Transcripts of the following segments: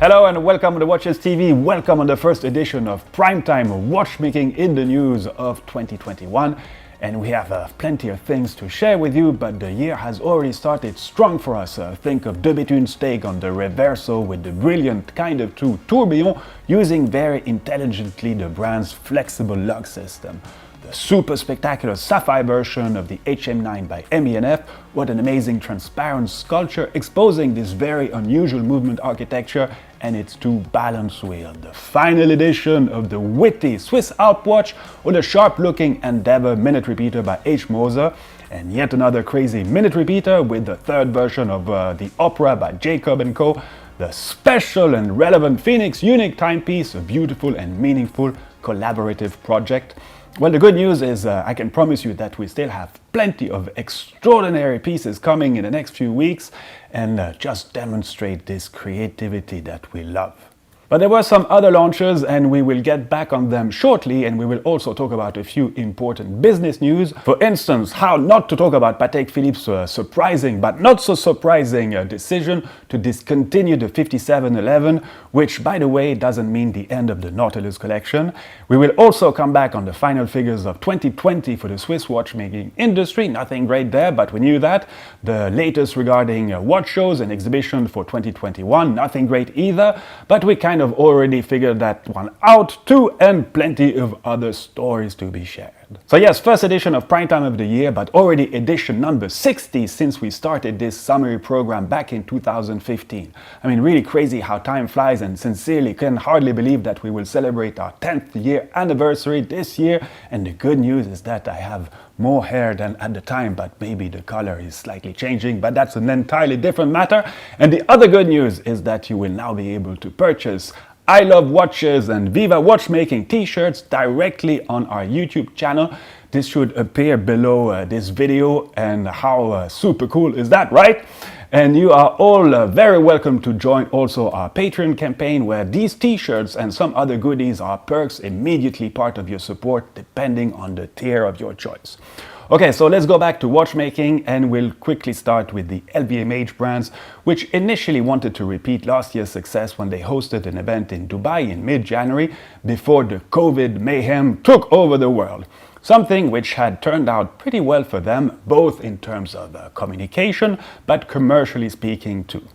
Hello and welcome to the Watches TV. Welcome on the first edition of Primetime Watchmaking in the news of 2021. And we have plenty of things to share with you, but the year has already started strong for us. Think of de Béthune's take on the Reverso with the brilliant kind of true Tourbillon using very intelligently the brand's flexible lug system. The super spectacular Sapphire version of the HM9 by mb&f, what an amazing transparent sculpture exposing this very unusual movement architecture and its two balance wheels. The final edition of the witty Swiss Alp watch or the sharp-looking Endeavour minute repeater by H. Moser, and yet another crazy minute repeater with the third version of the Opera by Jacob & Co. The special and relevant Phoenix unique timepiece, a beautiful and meaningful collaborative project. Well, the good news is I can promise you that we still have plenty of extraordinary pieces coming in the next few weeks and just demonstrate this creativity that we love. But there were some other launches and we will get back on them shortly, and we will also talk about a few important business news. For instance, how not to talk about Patek Philippe's surprising but not so surprising decision to discontinue the 5711, which by the way doesn't mean the end of the Nautilus collection. We will also come back on the final figures of 2020 for the Swiss watchmaking industry. Nothing great there, but we knew that. The latest regarding watch shows and exhibitions for 2021, nothing great either, but we kind of already figured that one out too, and plenty of other stories to be shared. So yes, first edition of Primetime of the year, but already edition number 60 since we started this summary program back in 2015. I mean, really crazy how time flies, and sincerely can hardly believe that we will celebrate our 10th year anniversary this year. And the good news is that I have more hair than at the time, but maybe the color is slightly changing, but that's an entirely different matter. And the other good news is that you will now be able to purchase I Love Watches and Viva Watchmaking t-shirts directly on our YouTube channel. This should appear below this video, and how super cool is that, right? And you are all very welcome to join also our Patreon campaign, where these t-shirts and some other goodies are perks immediately part of your support depending on the tier of your choice. Okay, so let's go back to watchmaking, and we'll quickly start with the LVMH brands, which initially wanted to repeat last year's success when they hosted an event in Dubai in mid-January before the COVID mayhem took over the world. Something which had turned out pretty well for them, both in terms of communication, but commercially speaking too.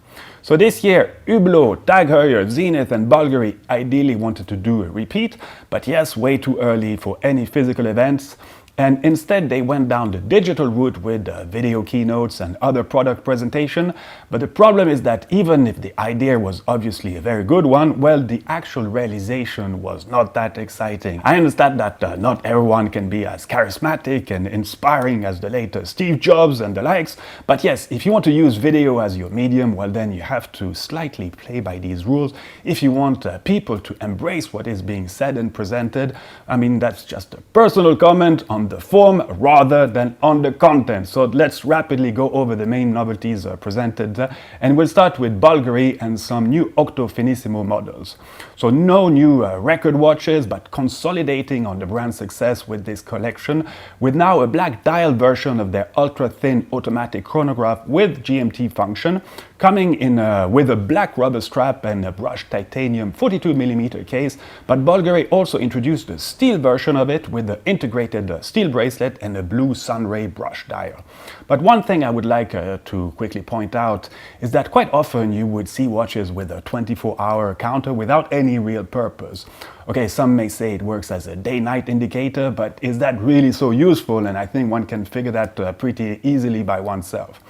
So this year, Hublot, TAG Heuer, Zenith and Bulgari ideally wanted to do a repeat, but yes, way too early for any physical events. And instead they went down the digital route with video keynotes and other product presentation. But the problem is that even if the idea was obviously a very good one, well, the actual realization was not that exciting. I understand that not everyone can be as charismatic and inspiring as the later Steve Jobs and the likes, but yes, if you want to use video as your medium, well then you have to slightly play by these rules. If you want people to embrace what is being said and presented, I mean, that's just a personal comment on the form rather than on the content. So let's rapidly go over the main novelties presented, and we'll start with Bulgari and some new Octo Finissimo models. So no new record watches, but consolidating on the brand's success with this collection, with now a black dial version of their ultra-thin automatic chronograph with GMT function, coming in with a black rubber strap and a brushed titanium 42mm case. But Bulgari also introduced a steel version of it with the integrated steel bracelet and a blue sunray brush dial. But one thing I would like to quickly point out is that quite often you would see watches with a 24-hour counter without any real purpose. Okay, some may say it works as a day-night indicator, but is that really so useful? And I think one can figure that pretty easily by oneself.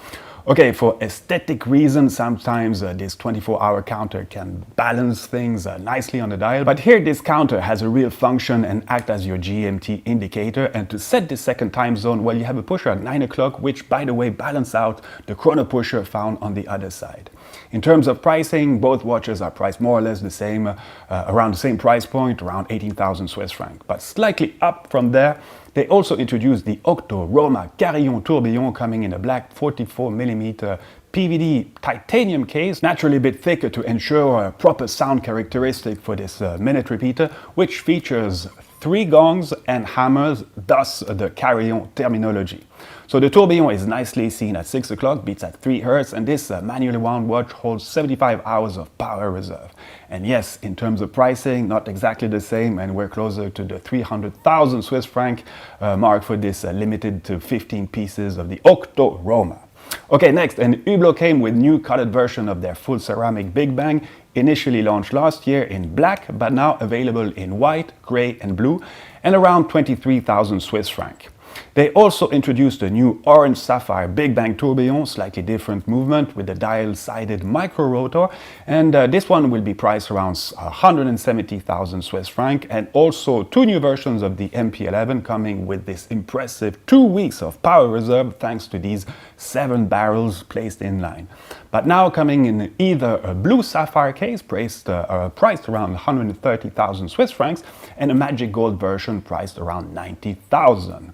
Okay, for aesthetic reasons, sometimes this 24-hour counter can balance things nicely on the dial. But here this counter has a real function and act as your GMT indicator. And to set the second time zone, well, you have a pusher at 9 o'clock, which by the way balance out the chrono pusher found on the other side. In terms of pricing, both watches are priced more or less the same, around the same price point, around 18,000 Swiss francs. But slightly up from there, they also introduced the Octo, Roma, Carrion, Tourbillon, coming in a black 44mm PVD titanium case, naturally a bit thicker to ensure a proper sound characteristic for this minute repeater, which features 3 gongs and hammers, thus the Carrion terminology. So So the Tourbillon is nicely seen at 6 o'clock, beats at 3 Hz, and this manually wound watch holds 75 hours of power reserve. And yes, in terms of pricing, not exactly the same, and we're closer to the 300,000 Swiss franc mark for this limited to 15 pieces of the Octo Roma. Okay, next, and Hublot came with new colored version of their full ceramic Big Bang, initially launched last year in black, but now available in white, gray and blue, and around 23,000 Swiss franc. They also introduced a new orange sapphire Big Bang tourbillon, slightly different movement with a dial-sided micro rotor, and this one will be priced around 170,000 Swiss franc, and also two new versions of the MP11 coming with this impressive 2 weeks of power reserve thanks to these 7 barrels placed in line. But now coming in either a blue sapphire case priced around 130,000 Swiss francs and a magic gold version priced around 90,000.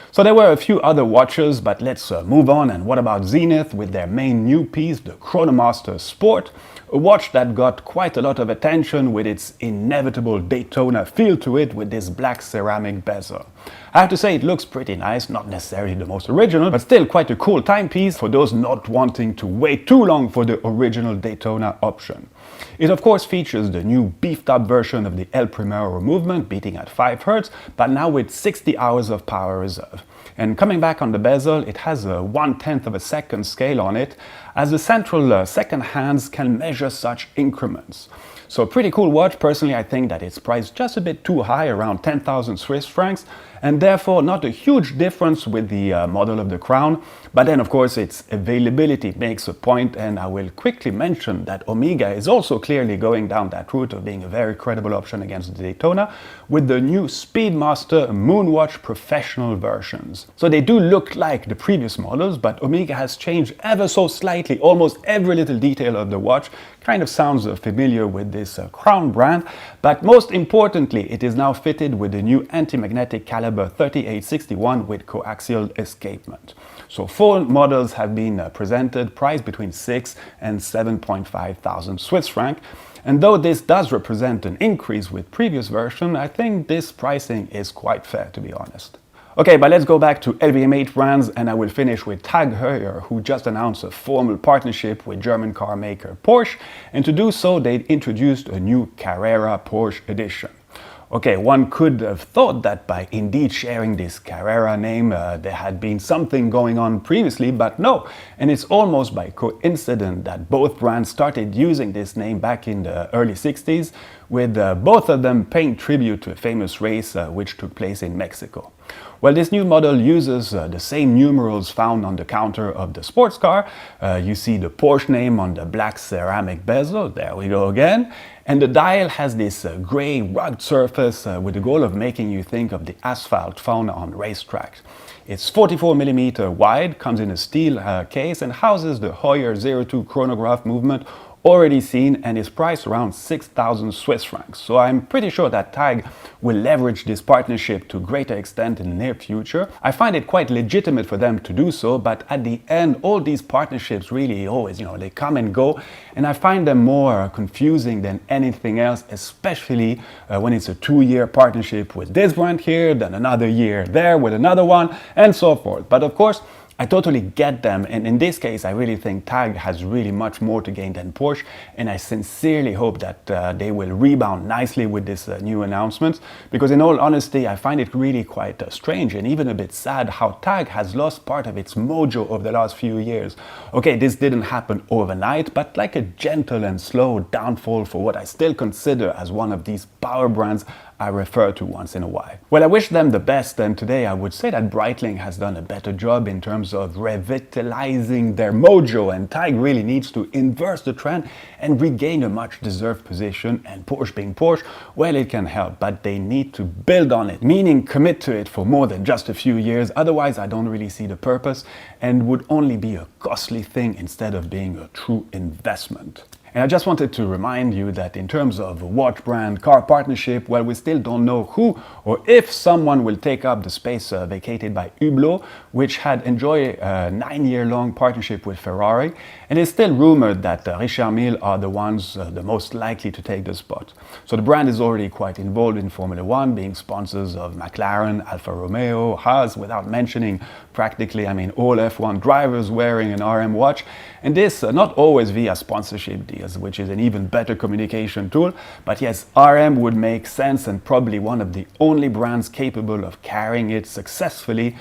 So there were a few other watches, but let's move on. And what about Zenith with their main new piece, the Chronomaster Sport? A watch that got quite a lot of attention with its inevitable Daytona feel to it with this black ceramic bezel. I have to say it looks pretty nice, not necessarily the most original, but still quite a cool timepiece for those not wanting to wait too long for the original Daytona option. It of course features the new beefed up version of the El Primero movement, beating at 5 Hz, but now with 60 hours of power reserve. And coming back on the bezel, it has a 1/10 of a second scale on it, as the central second hands can measure such increments. So a pretty cool watch. Personally, I think that it's priced just a bit too high, around 10,000 Swiss francs, and therefore not a huge difference with the model of the Crown. But then of course its availability makes a point, and I will quickly mention that Omega is also clearly going down that route of being a very credible option against the Daytona with the new Speedmaster Moonwatch professional versions. So they do look like the previous models, but Omega has changed ever so slightly. Almost every little detail of the watch kind of sounds familiar with this Crown brand, but most importantly it is now fitted with the new anti-magnetic caliber 3861 with coaxial escapement. So 4 models have been presented, priced between 6 and 7.5 thousand Swiss franc. And though this does represent an increase with previous version, I think this pricing is quite fair, to be honest. Okay, but let's go back to LVMH brands, and I will finish with TAG Heuer, who just announced a formal partnership with German car maker Porsche, and to do so they introduced a new Carrera Porsche edition. Okay, one could have thought that by indeed sharing this Carrera name there had been something going on previously, but no. And it's almost by coincidence that both brands started using this name back in the early 60s, with both of them paying tribute to a famous race which took place in Mexico. Well, this new model uses the same numerals found on the counter of the sports car. You see the Porsche name on the black ceramic bezel, there we go again. And the dial has this grey rugged surface with the goal of making you think of the asphalt found on racetracks. It's 44mm wide, comes in a steel case, and houses the Heuer 02 chronograph movement already seen, and is priced around 6,000 Swiss francs. So I'm pretty sure that TAG will leverage this partnership to a greater extent in the near future. I find it quite legitimate for them to do so, but at the end, all these partnerships really always, they come and go, and I find them more confusing than anything else, especially when it's a 2-year partnership with this brand here, then another year there with another one, and so forth. But of course, I totally get them, and in this case I really think TAG has really much more to gain than Porsche, and I sincerely hope that they will rebound nicely with this new announcement, because in all honesty I find it really quite strange and even a bit sad how TAG has lost part of its mojo over the last few years. Okay, this didn't happen overnight, but like a gentle and slow downfall for what I still consider as one of these power brands I refer to once in a while. Well, I wish them the best, and today I would say that Breitling has done a better job in terms of revitalizing their mojo, and TAG really needs to inverse the trend and regain a much deserved position, and Porsche being Porsche, well, it can help, but they need to build on it, meaning commit to it for more than just a few years. Otherwise I don't really see the purpose, and would only be a costly thing instead of being a true investment. And I just wanted to remind you that in terms of watch brand car partnership, well, we still don't know who or if someone will take up the space vacated by Hublot, which had enjoyed a 9-year-long partnership with Ferrari, and it's still rumored that Richard Mille are the ones the most likely to take the spot. So the brand is already quite involved in Formula One, being sponsors of McLaren, Alfa Romeo, Haas, without mentioning practically, all F1 drivers wearing an RM watch, and this not always via sponsorship deals, which is an even better communication tool, but yes, RM would make sense and probably one of the only brands capable of carrying it successfully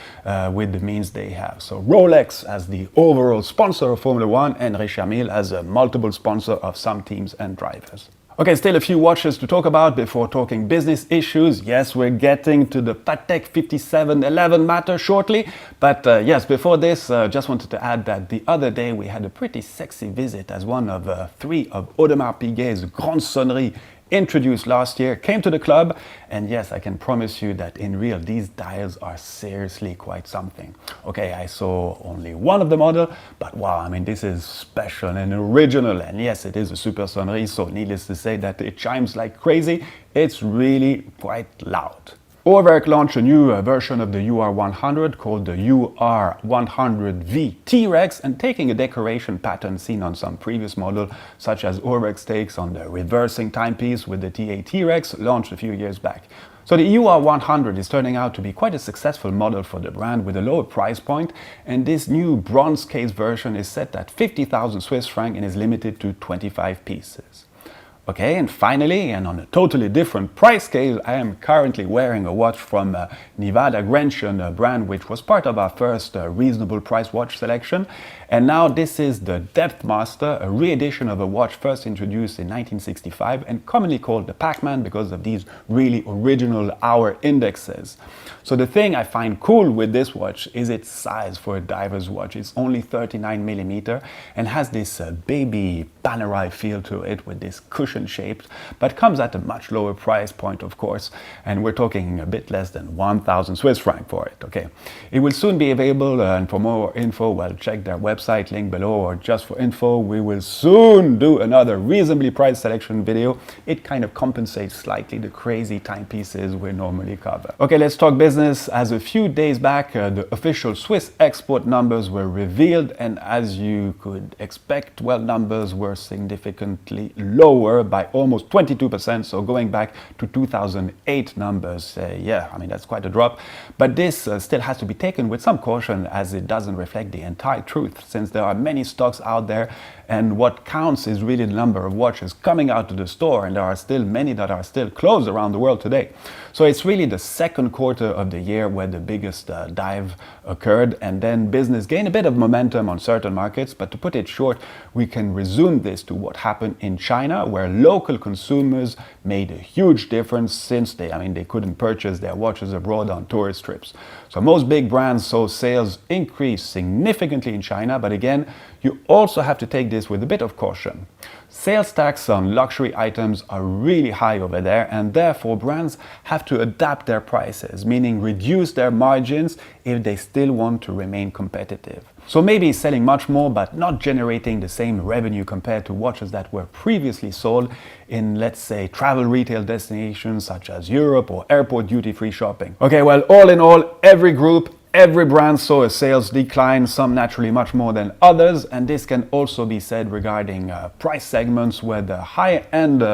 with the means they have. So Rolex as the overall sponsor of Formula One and Richard Mille as a multiple sponsor of some teams and drivers. Okay, still a few watches to talk about before talking business issues. Yes, we're getting to the Patek 5711 matter shortly, but yes, before this, just wanted to add that the other day we had a pretty sexy visit as one of 3 of Audemars Piguet's Grande Sonnerie introduced last year, came to the club, and yes, I can promise you that in real these dials are seriously quite something. Okay, I saw only one of the model, but wow, this is special and original, and yes, it is a super sonnerie, so needless to say that it chimes like crazy. It's really quite loud. Urwerk launched a new version of the UR100 called the UR100V T-Rex, and taking a decoration pattern seen on some previous model, such as Urwerk's takes on the reversing timepiece with the TA T-Rex launched a few years back. So the UR100 is turning out to be quite a successful model for the brand with a lower price point, and this new bronze case version is set at 50,000 Swiss francs and is limited to 25 pieces. Okay, and finally, and on a totally different price scale, I am currently wearing a watch from Nevada Grenchen, a brand which was part of our first reasonable price watch selection. And now this is the Depth Master, a re-edition of a watch first introduced in 1965 and commonly called the Pac-Man because of these really original hour indexes. So the thing I find cool with this watch is its size for a diver's watch. It's only 39mm and has this baby Panerai feel to it with this cushion shaped, but comes at a much lower price point, of course, and we're talking a bit less than 1,000 Swiss francs for it. Okay, it will soon be available, and for more info, well, check their website, link below, or just for info, we will soon do another reasonably priced selection video. It kind of compensates slightly the crazy timepieces we normally cover. Okay, let's talk business. As a few days back, the official Swiss export numbers were revealed, and as you could expect, well, numbers were significantly lower by almost 22%, so going back to 2008 numbers. That's quite a drop, but this still has to be taken with some caution, as it doesn't reflect the entire truth, since there are many stocks out there, and what counts is really the number of watches coming out to the store, and there are still many that are still closed around the world today. So it's really the second quarter of the year where the biggest dive occurred, and then business gained a bit of momentum on certain markets. But to put it short, we can resume this to what happened in China, where local consumers made a huge difference since they couldn't purchase their watches abroad on tourist trips. So most big brands saw sales increase significantly in China, but again, you also have to take this with a bit of caution. Sales tax on luxury items are really high over there, and therefore brands have to adapt their prices, meaning reduce their margins if they still want to remain competitive. So maybe selling much more but not generating the same revenue compared to watches that were previously sold in, let's say, travel retail destinations such as Europe or airport duty-free shopping. Okay, well, all in all, every brand saw a sales decline, some naturally much more than others, and this can also be said regarding price segments where the high end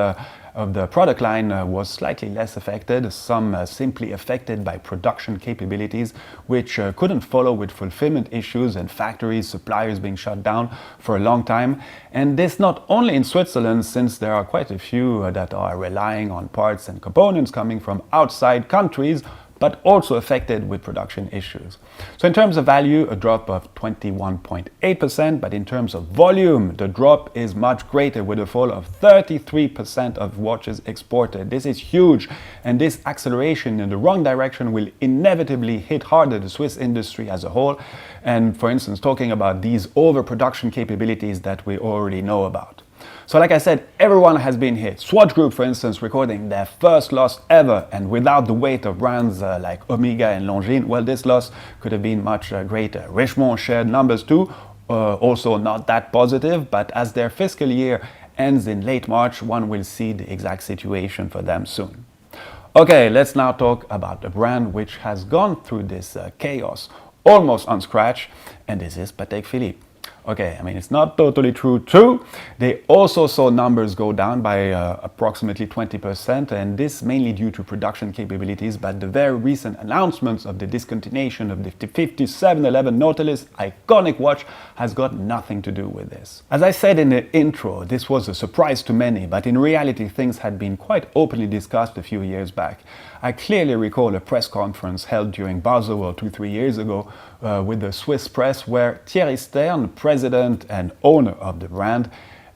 of the product line was slightly less affected, some simply affected by production capabilities, which couldn't follow with fulfillment issues and factories, suppliers being shut down for a long time. And this not only in Switzerland, since there are quite a few that are relying on parts and components coming from outside countries, but also affected with production issues. So in terms of value, a drop of 21.8%, but in terms of volume, the drop is much greater, with a fall of 33% of watches exported. This is huge, and this acceleration in the wrong direction will inevitably hit harder the Swiss industry as a whole, and for instance, talking about these overproduction capabilities that we already know about. So like I said, everyone has been hit. Swatch Group, for instance, recording their first loss ever, and without the weight of brands like Omega and Longines, well, this loss could have been much greater. Richemont shared numbers too, also not that positive, but as their fiscal year ends in late March. One will see the exact situation for them soon. Okay, let's now talk about the brand which has gone through this chaos almost unscratched, and this is Patek Philippe. Okay, I mean, it's not totally true too. They also saw numbers go down by approximately 20%, and this mainly due to production capabilities, but the very recent announcements of the discontinuation of the 5711 Nautilus iconic watch has got nothing to do with this. As I said in the intro, this was a surprise to many, but in reality things had been quite openly discussed a few years back. I clearly recall a press conference held during Basel 2-3 years ago with the Swiss press, where Thierry Stern, president and owner of the brand,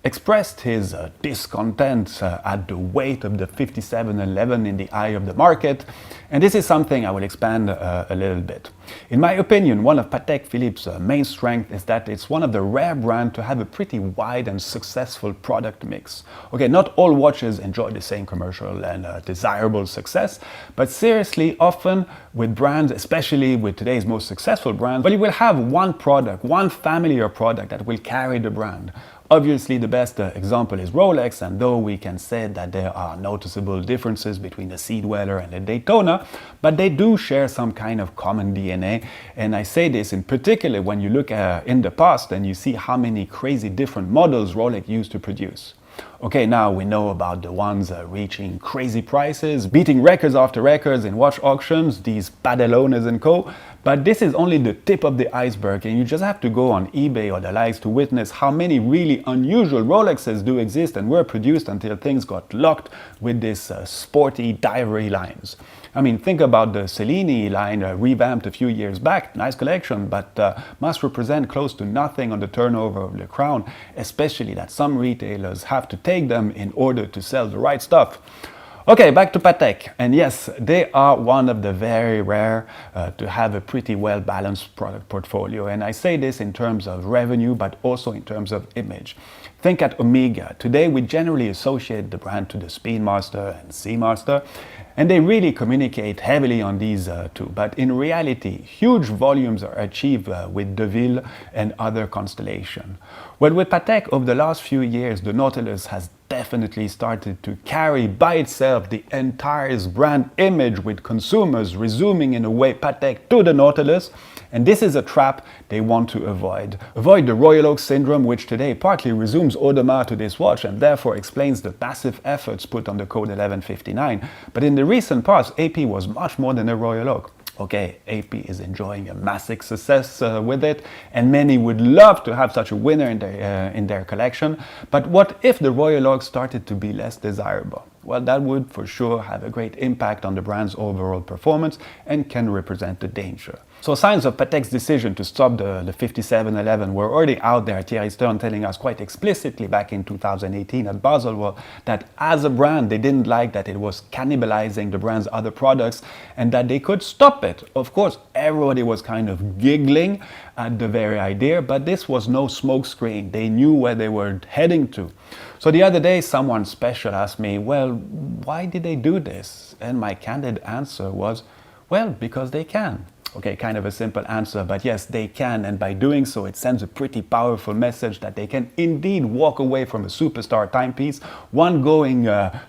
expressed his discontent at the weight of the 5711 in the eye of the market, and this is something I will expand a little bit. In my opinion, one of Patek Philippe's main strengths is that it's one of the rare brands to have a pretty wide and successful product mix. Okay, not all watches enjoy the same commercial and desirable success, but seriously, often with brands, especially with today's most successful brands, well, you will have one product, one family of product that will carry the brand. Obviously, the best example is Rolex, and though we can say that there are noticeable differences between the Sea Dweller and the Daytona, but they do share some kind of common DNA. And I say this in particular when you look in the past and you see how many crazy different models Rolex used to produce. Okay, now we know about the ones reaching crazy prices, beating records after records in watch auctions, these Padellones and co. But this is only the tip of the iceberg, and you just have to go on eBay or the likes to witness how many really unusual Rolexes do exist and were produced until things got locked with this sporty diary lines. I mean, think about the Cellini line revamped a few years back, nice collection, but must represent close to nothing on the turnover of the crown, especially that some retailers have to take them in order to sell the right stuff. Okay, back to Patek, and yes, they are one of the very rare to have a pretty well-balanced product portfolio, and I say this in terms of revenue, but also in terms of image. Think at Omega. Today we generally associate the brand to the Speedmaster and Seamaster, and they really communicate heavily on these two, but in reality, huge volumes are achieved with Deville and other constellations. Well, with Patek, over the last few years, the Nautilus has definitely started to carry by itself the entire brand image, with consumers resuming in a way Patek to the Nautilus, and this is a trap they want to avoid. Avoid the Royal Oak syndrome, which today partly resumes Audemars to this watch and therefore explains the massive efforts put on the Code 1159. But in the recent past, AP was much more than a Royal Oak. Okay, AP is enjoying a massive success with it, and many would love to have such a winner in their collection. But what if the Royal Oak started to be less desirable? Well, that would for sure have a great impact on the brand's overall performance and can represent a danger. So signs of Patek's decision to stop the 5711 were already out there. Thierry Stern telling us quite explicitly back in 2018 at Basel that as a brand they didn't like that it was cannibalizing the brand's other products and that they could stop it. Of course, everybody was kind of giggling at the very idea, but this was no smokescreen. They knew where they were heading to. So the other day someone special asked me, well, why did they do this? And my candid answer was, well, because they can. Okay, kind of a simple answer, but yes, they can, and by doing so it sends a pretty powerful message that they can indeed walk away from a superstar timepiece, one going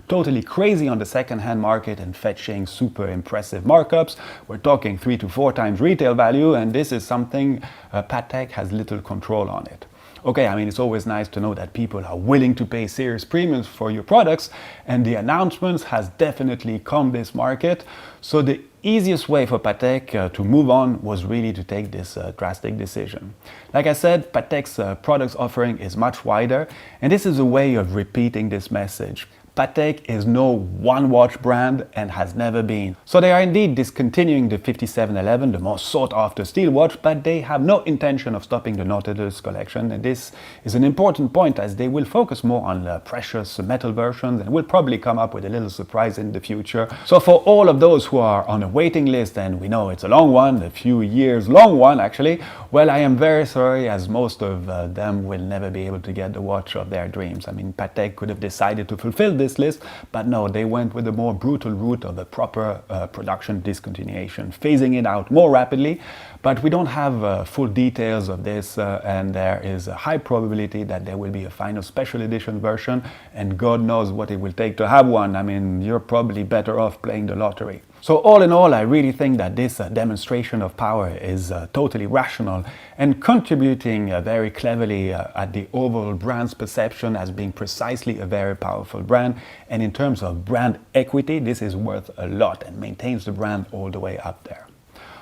totally crazy on the second-hand market and fetching super impressive markups. We're talking 3 to 4 times retail value, and this is something Patek has little control on it. Okay, I mean, it's always nice to know that people are willing to pay serious premiums for your products, and the announcements has definitely calmed this market. So the easiest way for Patek to move on was really to take this drastic decision. Like I said, Patek's products offering is much wider, and this is a way of repeating this message. Patek is no one watch brand and has never been. So they are indeed discontinuing the 5711, the most sought after steel watch, but they have no intention of stopping the Nautilus collection. And this is an important point as they will focus more on precious metal versions and will probably come up with a little surprise in the future. So for all of those who are on a waiting list, and we know it's a long one, a few years long one actually, well, I am very sorry as most of them will never be able to get the watch of their dreams. I mean, Patek could have decided to fulfill this list, but no, they went with the more brutal route of a proper production discontinuation, phasing it out more rapidly. But we don't have full details of this, and there is a high probability that there will be a final special edition version, and God knows what it will take to have one. I mean, you're probably better off playing the lottery. So all in all, I really think that this demonstration of power is totally rational and contributing very cleverly at the overall brand's perception as being precisely a very powerful brand. And in terms of brand equity, this is worth a lot and maintains the brand all the way up there.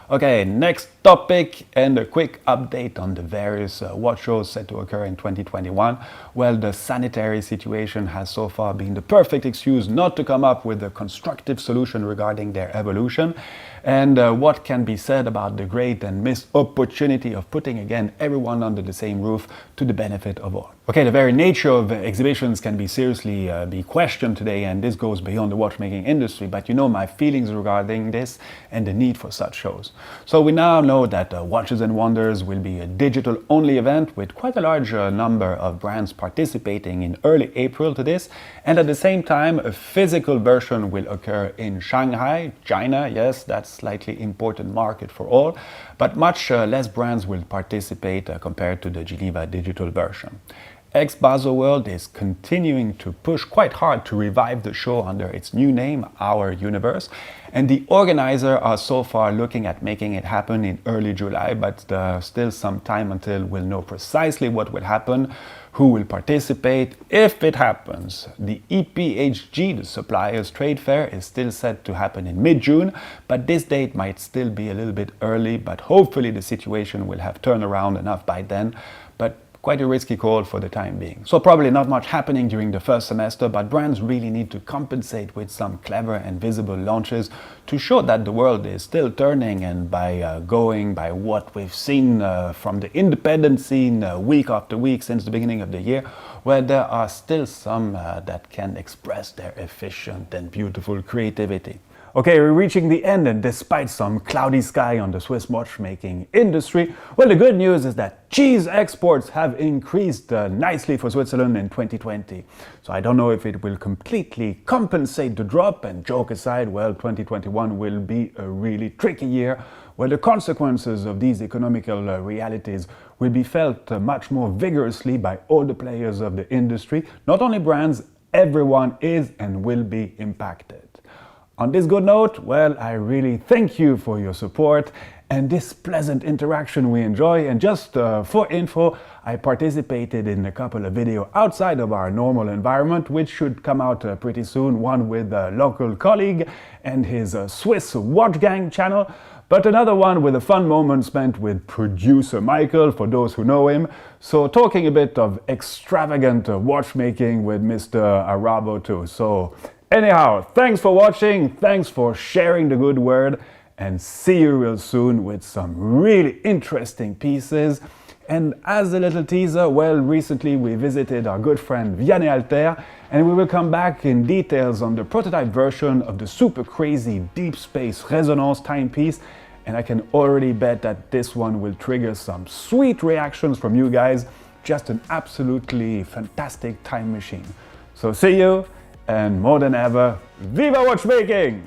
Okay, next topic and a quick update on the various watch shows set to occur in 2021. Well, the sanitary situation has so far been the perfect excuse not to come up with a constructive solution regarding their evolution. And what can be said about the great and missed opportunity of putting again everyone under the same roof to the benefit of all. Okay, the very nature of exhibitions can be seriously be questioned today, and this goes beyond the watchmaking industry, but you know my feelings regarding this and the need for such shows. So we now know that Watches and Wonders will be a digital-only event with quite a large number of brands participating in early April to this, and at the same time a physical version will occur in Shanghai, China. Yes, that's a slightly important market for all, but much less brands will participate compared to the Geneva digital version. Ex-Baselworld is continuing to push quite hard to revive the show under its new name, Our Universe, and the organizers are so far looking at making it happen in early July, but still some time until we'll know precisely what will happen, who will participate, if it happens. The EPHG, the Suppliers Trade Fair, is still set to happen in mid-June, but this date might still be a little bit early, but hopefully the situation will have turned around enough by then. But quite a risky call for the time being. So probably not much happening during the first semester, but brands really need to compensate with some clever and visible launches to show that the world is still turning, and by going by what we've seen from the independent scene week after week since the beginning of the year, where there are still some that can express their efficient and beautiful creativity. Okay, we're reaching the end, and despite some cloudy sky on the Swiss watchmaking industry, well, the good news is that cheese exports have increased nicely for Switzerland in 2020. So I don't know if it will completely compensate the drop, and joke aside, well, 2021 will be a really tricky year where the consequences of these economical realities will be felt much more vigorously by all the players of the industry. Not only brands, everyone is and will be impacted. On this good note, well, I really thank you for your support and this pleasant interaction we enjoy. And just for info, I participated in a couple of videos outside of our normal environment, which should come out pretty soon. One with a local colleague and his Swiss Watch Gang channel, but another one with a fun moment spent with producer Michael, for those who know him. So talking a bit of extravagant watchmaking with Mr. Arabo too. So anyhow, thanks for watching, thanks for sharing the good word, and see you real soon with some really interesting pieces. And as a little teaser, well, recently we visited our good friend Vianney Alter, and we will come back in details on the prototype version of the super crazy Deep Space Resonance timepiece, and I can already bet that this one will trigger some sweet reactions from you guys. Just an absolutely fantastic time machine. So see you, and more than ever, Viva Watchmaking!